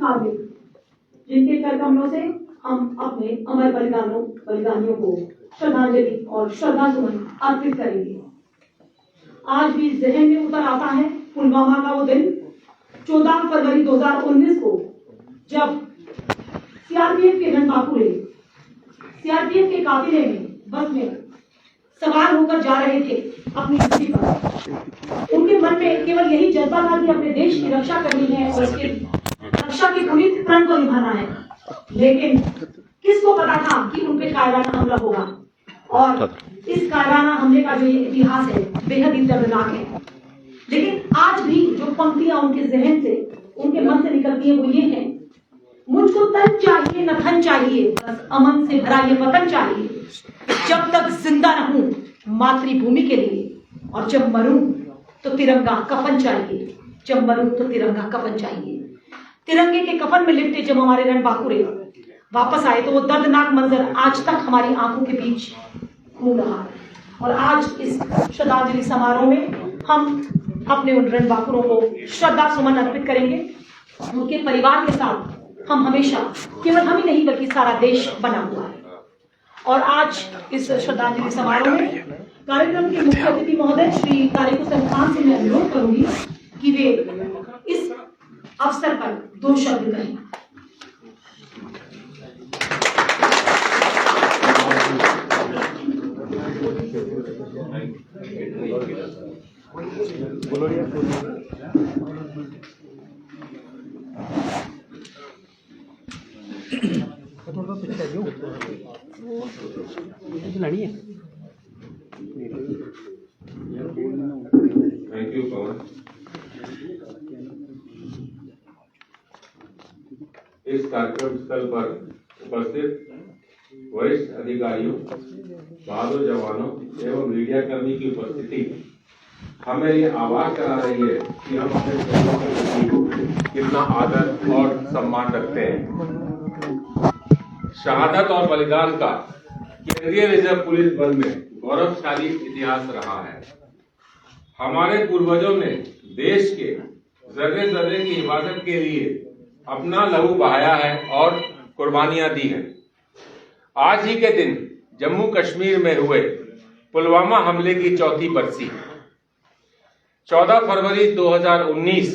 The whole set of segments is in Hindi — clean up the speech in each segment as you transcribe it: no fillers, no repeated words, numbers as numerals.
नागरिक जिनके कर कमलों से हम अपने अमर बलिदानियों को श्रद्धांजलि और श्रद्धासुमन अर्पित करेंगे। आज भी जहन में उतर आता है पुलवामा का वो दिन 14 फरवरी 2019 को, जब सीआरपीएफ के रणबांकुरे सीआरपीएफ के काफिले में बस में सवार होकर जा रहे थे अपनी ड्यूटी पर। उनके मन में केवल यही जज्बा था कि अपने देश की रक्षा करनी है और उसके रक्षा के पूरी प्रण को निभाना है। लेकिन किसको पता था कि उन पे कायराना हमला होगा, और इस कायराना हमले का जो ये इतिहास है बेहद ही दर्दनाक है। लेकिन आज भी जो पंक्तियां उनके जहन से, उनके मन से निकलती है वो ये है, मुझको तन चाहिए न धन चाहिए, बस अमन से भरा ये वतन चाहिए। जब तक जिंदा रहूं मातृभूमि के लिए, और जब मरूं तो तिरंगा कफन चाहिए, जब मरूं तो तिरंगा कफन चाहिए। तिरंगे के कफन में लिपटे जब हमारे रणबांकुरे वापस आए तो वो दर्दनाक मंजर आज तक हमारी आंखों के बीच घूम रहा है। और आज इस श्रद्धांजलि समारोह में हम अपने उन रणबांकुरों को श्रद्धा सुमन अर्पित करेंगे। उनके परिवार के साथ हम हमेशा, केवल हम ही नहीं बल्कि सारा देश बना हुआ है। और आज इस श्रद्धांजलि समारोह में कार्यक्रम के मुख्य अतिथि महोदय श्री तारिक हुसैन खान से मैं अनुरोध करूंगी कि वे इस अवसर पर 2 शब्द कहें। थैंक यू पवन। इस कार्यक्रम स्थल पर उपस्थित वरिष्ठ अधिकारियों, बहादुर जवानों एवं मीडिया कर्मी की उपस्थिति हमें ये आवाज करा रही है कि हम अपने शहीदों के प्रति कितना आदर और सम्मान रखते हैं। शहादत और बलिदान का केंद्रीय रिजर्व पुलिस बल में गौरवशाली इतिहास रहा है। हमारे पूर्वजों ने देश के जर्रे जर्रे की हिफाजत के लिए अपना लहू बहाया है और कुर्बानियां दी हैं। आज ही के दिन जम्मू कश्मीर में हुए पुलवामा हमले की 4थी बरसी। 14 फरवरी 2019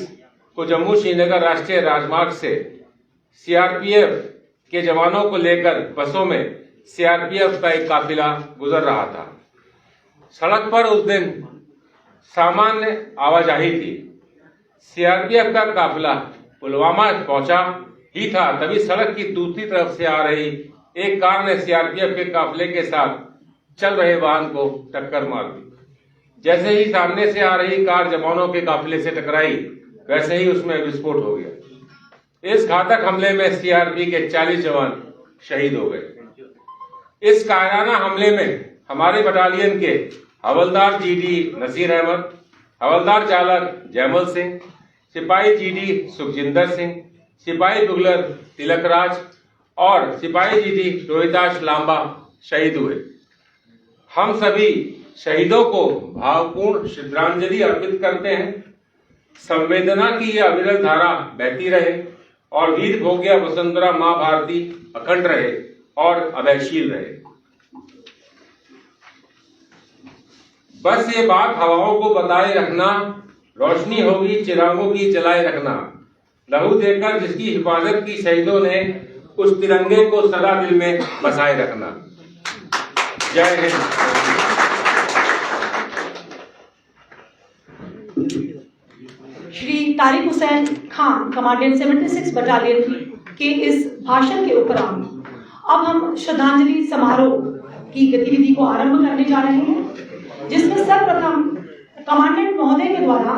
को जम्मू श्रीनगर राष्ट्रीय राजमार्ग से सीआरपीएफ के जवानों को लेकर बसों में सीआरपीएफ का एक काफिला गुजर रहा था। सड़क पर उस दिन सामान्य आवाजाही थी। सीआरपीएफ का काफिला पुलवामा पहुंचा ही था, तभी सड़क की दूसरी तरफ से आ रही एक कार ने सीआरपीएफ के काफिले के साथ चल रहे वाहन को टक्कर मार दी। जैसे ही सामने से आ रही कार जवानों के काफिले से टकराई, वैसे ही उसमें विस्फोट हो गया। इस घातक हमले में सीआरपी के 40 जवान शहीद हो गए। इस कायराना हमले में हमारे बटालियन के हवलदार जीडी नसीर अहमद, हवलदार चालक जयमल सिंह, सिपाही जीडी सुखजिंदर सिंह, सिपाही बुगलर तिलकराज और सिपाही जीडी रोहिताश लांबा शहीद हुए। हम सभी शहीदों को भावपूर्ण श्रद्धांजलि अर्पित करते हैं। संवेदना की यह अविरल धारा बहती रहे और वीर भोग्या वसुंधरा मां भारती अखंड रहे और अभयशील रहे। बस ये बात हवाओं को बताए रखना, रोशनी होगी चिरागों की जलाए रखना। लहू देकर जिसकी हिफाजत की शहीदों ने, उस तिरंगे को सदा दिल में बसाए रखना। जय हिंद। श्री तारिक हुसैन खान कमांडेंट 76 बटालियन के इस भाषण के उपरांत अब हम श्रद्धांजलि समारोह की गतिविधि को आरंभ करने जा रहे हैं, जिसमें सर्वप्रथम कमांडेंट महोदय के द्वारा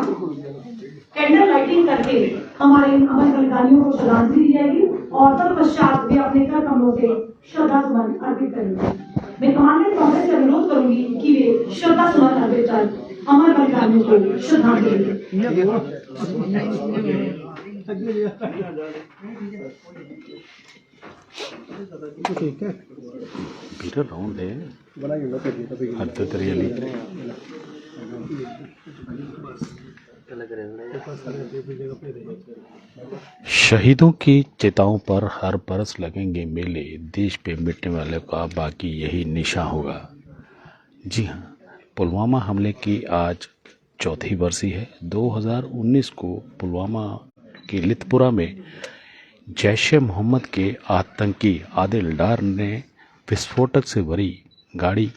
कैंडल लाइटिंग करके हमारे अमर बलिदानियों को श्रद्धांजलि दी जाएगी और तत्पश्चात वे अपने कर कमलों से श्रद्धा सुमन अर्पित करेंगे। मैं कमांडेंट महोदय से अनुरोध करूंगी कि वे श्रद्धा सुमन अर्पित कर अमर बलिदानियों को श्रद्धांजलि दें। ठीक है, पीटर राउंड है बनाएंगे लोग हद तक रियली शहीदों की चिताओं पर हर बरस लगेंगे मेले, देश पे मिटने वाले का बाकी यही निशान होगा। जी हाँ, पुलवामा हमले की आज चौथी बरसी है। 2019 को पुलवामा के लितपुरा में जैश ए मोहम्मद के आतंकी आदिल डार ने विस्फोटक से भरी गाड़ी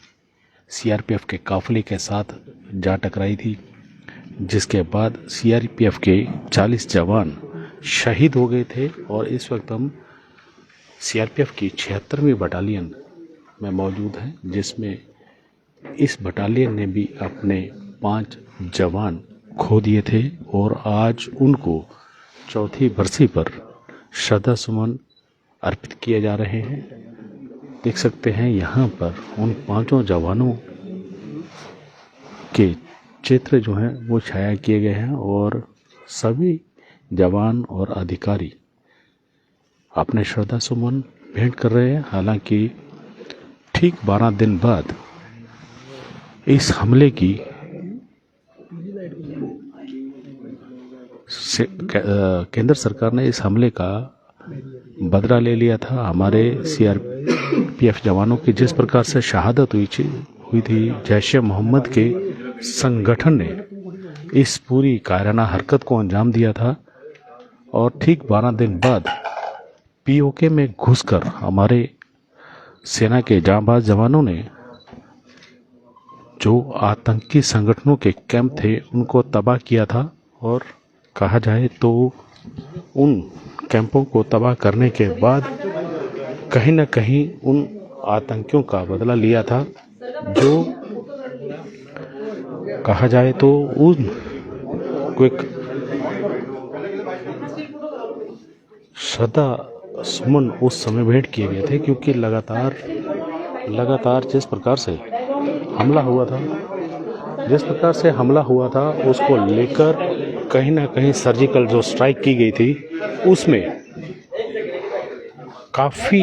सीआरपीएफ के काफिले के साथ जा टकराई थी, जिसके बाद सीआरपीएफ के 40 जवान शहीद हो गए थे। और इस वक्त हम सीआरपीएफ की 76वीं बटालियन में मौजूद हैं, जिसमें इस बटालियन ने भी अपने 5 जवान खो दिए थे और आज उनको चौथी बरसी पर श्रद्धा सुमन अर्पित किए जा रहे हैं। देख सकते हैं यहाँ पर उन 5 जवानों के चित्र जो हैं वो छाया किए गए हैं और सभी जवान और अधिकारी अपने श्रद्धा सुमन भेंट कर रहे हैं। हालांकि ठीक 12 दिन बाद इस हमले की केंद्र सरकार ने इस हमले का बदला ले लिया था। हमारे सीआरपीएफ जवानों की जिस प्रकार से शहादत हुई थी, जैश ए मोहम्मद के संगठन ने इस पूरी कायराना हरकत को अंजाम दिया था और ठीक 12 दिन बाद पीओके में घुसकर हमारे सेना के जांबाज जवानों ने जो आतंकी संगठनों के कैंप थे उनको तबाह किया था। और कहा जाए तो उन कैंपों को तबाह करने के बाद कहीं न कहीं उन आतंकियों का बदला लिया था, जो कहा जाए तो उन को एक श्रद्धा सुमन उस समय भेंट किए गए थे, क्योंकि लगातार जिस प्रकार से हमला हुआ था उसको लेकर कहीं ना कहीं सर्जिकल जो स्ट्राइक की गई थी उसमें काफ़ी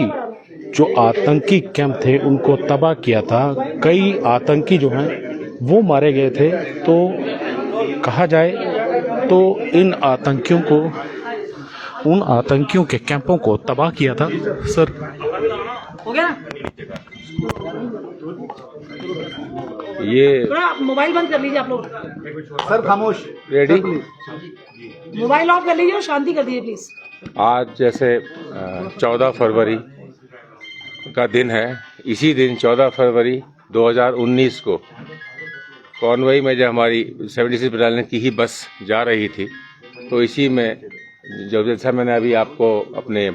जो आतंकी कैंप थे उनको तबाह किया था। कई आतंकी जो हैं वो मारे गए थे। तो कहा जाए तो उन आतंकियों के कैंपों को तबाह किया था। सर हो गया? ये मोबाइल बंद कर लीजिए आप लोग। सर खामोश। रेडी? मोबाइल ऑफ कर लीजिए और शांति कर दीजिए प्लीज। आज जैसे 14 फरवरी का दिन है, इसी दिन 14 फरवरी 2019 को कॉन्वॉय में जब हमारी 76 बटालियन की ही बस जा रही थी, तो इसी में जैसा मैंने अभी आपको अपने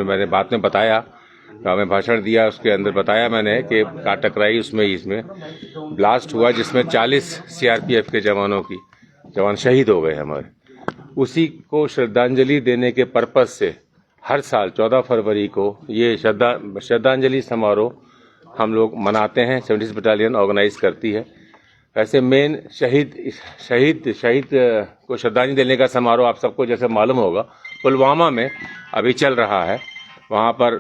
मैंने बात में बताया, मैं भाषण दिया, उसके अंदर बताया मैंने कि कार टकराई, इसमें ब्लास्ट हुआ जिसमें 40 सीआरपीएफ के जवान शहीद हो गए हमारे। उसी को श्रद्धांजलि देने के पर्पज से हर साल 14 फरवरी को ये श्रद्धांजलि समारोह हम लोग मनाते हैं, 76 बटालियन ऑर्गेनाइज करती है। वैसे मेन शहीद को श्रद्धांजलि देने का समारोह आप सबको जैसे मालूम होगा पुलवामा में अभी चल रहा है। वहाँ पर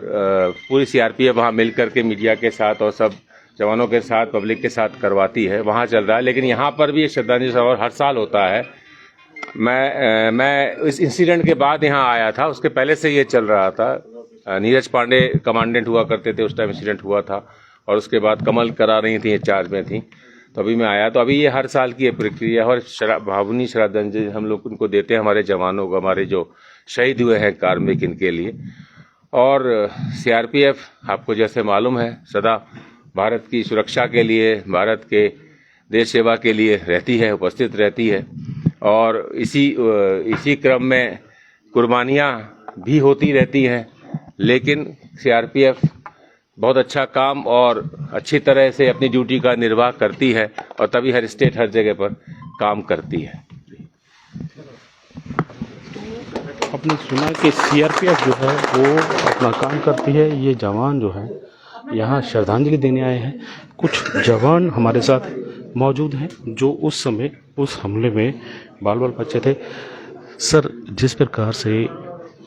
पूरी सीआरपीएफ वहाँ मिल करके मीडिया के साथ और सब जवानों के साथ, पब्लिक के साथ करवाती है, वहाँ चल रहा है। लेकिन यहाँ पर भी एक श्रद्धांजलि समारोह हर साल होता है। मैं इस इंसिडेंट के बाद यहाँ आया था, उसके पहले से ये चल रहा था। नीरज पांडे कमांडेंट हुआ करते थे, उस टाइम इंसिडेंट हुआ था, और उसके बाद कमल करा रही थी, चार्ज में थी, तो अभी मैं आया। तो अभी ये हर साल की प्रक्रिया और भावनीय श्रद्धांजलि हम लोग उनको देते हैं, हमारे जवानों को, हमारे जो शहीद हुए हैं कार्मिक, इनके लिए। और सीआरपीएफ आपको जैसे मालूम है सदा भारत की सुरक्षा के लिए, भारत के देश सेवा के लिए रहती है, उपस्थित रहती है। और इसी क्रम में कुर्बानियाँ भी होती रहती हैं, लेकिन सीआरपीएफ बहुत अच्छा काम और अच्छी तरह से अपनी ड्यूटी का निर्वाह करती है, और तभी हर स्टेट हर जगह पर काम करती है। आपने सुना कि सीआरपीएफ जो है वो अपना काम करती है। ये जवान जो है यहाँ श्रद्धांजलि देने आए हैं। कुछ जवान हमारे साथ मौजूद हैं जो उस समय उस हमले में बाल बच्चे थे। सर, जिस प्रकार से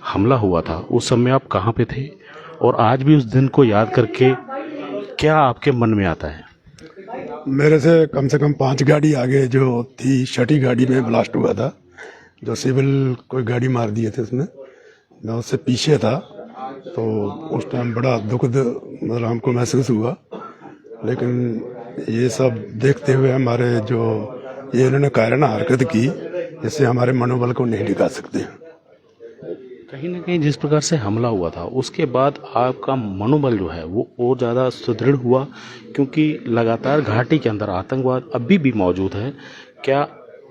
हमला हुआ था उस समय आप कहाँ पे थे, और आज भी उस दिन को याद करके क्या आपके मन में आता है? मेरे से कम 5 गाड़ी आगे जो थी, छठी गाड़ी में ब्लास्ट हुआ था। जो सिविल कोई गाड़ी मार दिए थे उसने, मैं उससे पीछे था, तो उस टाइम बड़ा दुखद मतलब हमको महसूस हुआ। लेकिन ये सब देखते हुए हमारे जो ये इन्होंने कायराना हरकत की, इससे हमारे मनोबल को नहीं टिका सकते। कहीं ना कहीं जिस प्रकार से हमला हुआ था उसके बाद आपका मनोबल जो है वो और ज़्यादा सुदृढ़ हुआ, क्योंकि लगातार घाटी के अंदर आतंकवाद अभी भी मौजूद है। क्या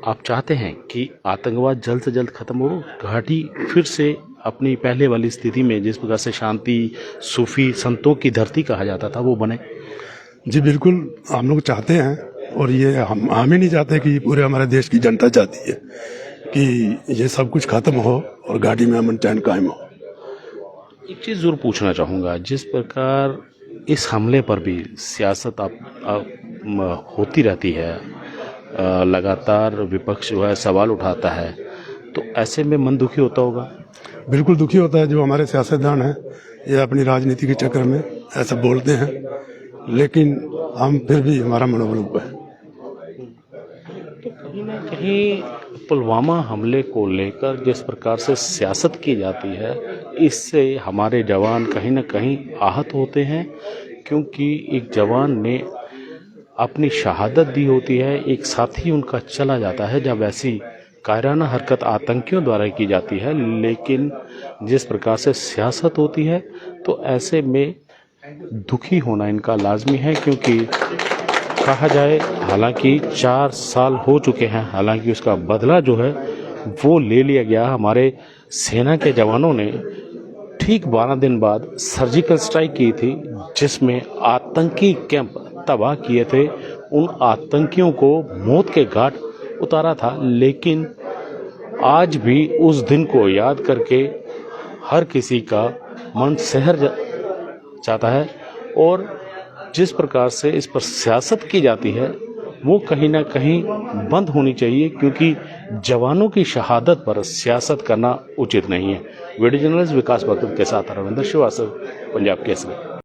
आप चाहते हैं कि आतंकवाद जल्द से जल्द खत्म हो, घाटी फिर से अपनी पहले वाली स्थिति में जिस प्रकार से शांति, सूफी संतों की धरती कहा जाता था, वो बने? जी बिल्कुल, हम लोग चाहते हैं, और ये हम ही नहीं चाहते कि पूरे हमारे देश की जनता चाहती है कि ये सब कुछ खत्म हो और घाटी में अमन चैन कायम हो। एक चीज़ ज़रूर पूछना चाहूँगा, जिस प्रकार इस हमले पर भी सियासत होती रहती है, लगातार विपक्ष जो है सवाल उठाता है, तो ऐसे में मन दुखी होता होगा? बिल्कुल दुखी होता है। जो हमारे सियासतदान हैं ये अपनी राजनीति के चक्कर में ऐसा बोलते हैं, लेकिन हम फिर भी हमारा मनोबल ऊपर है। तो कहीं ना कहीं पुलवामा हमले को लेकर जिस प्रकार से सियासत की जाती है, इससे हमारे जवान कहीं ना कहीं आहत होते हैं, क्योंकि एक जवान ने अपनी शहादत दी होती है, एक साथी उनका चला जाता है जब ऐसी कायराना हरकत आतंकियों द्वारा की जाती है। लेकिन जिस प्रकार से सियासत होती है, तो ऐसे में दुखी होना इनका लाजमी है, क्योंकि कहा जाए हालांकि 4 साल हो चुके हैं, हालांकि उसका बदला जो है वो ले लिया गया। हमारे सेना के जवानों ने ठीक 12 दिन बाद सर्जिकल स्ट्राइक की थी, जिसमें आतंकी कैंप तबाह किए थे, उन आतंकियों को मौत के घाट उतारा था। लेकिन आज भी उस दिन को याद करके हर किसी का मन सहर जाता है, और जिस प्रकार से इस पर सियासत की जाती है वो कहीं ना कहीं बंद होनी चाहिए, क्योंकि जवानों की शहादत पर सियासत करना उचित नहीं है। वीडियो जर्नलिस्ट विकास भगत के साथ रविंद्र श्रीवास्तव, पंजाब केसरी।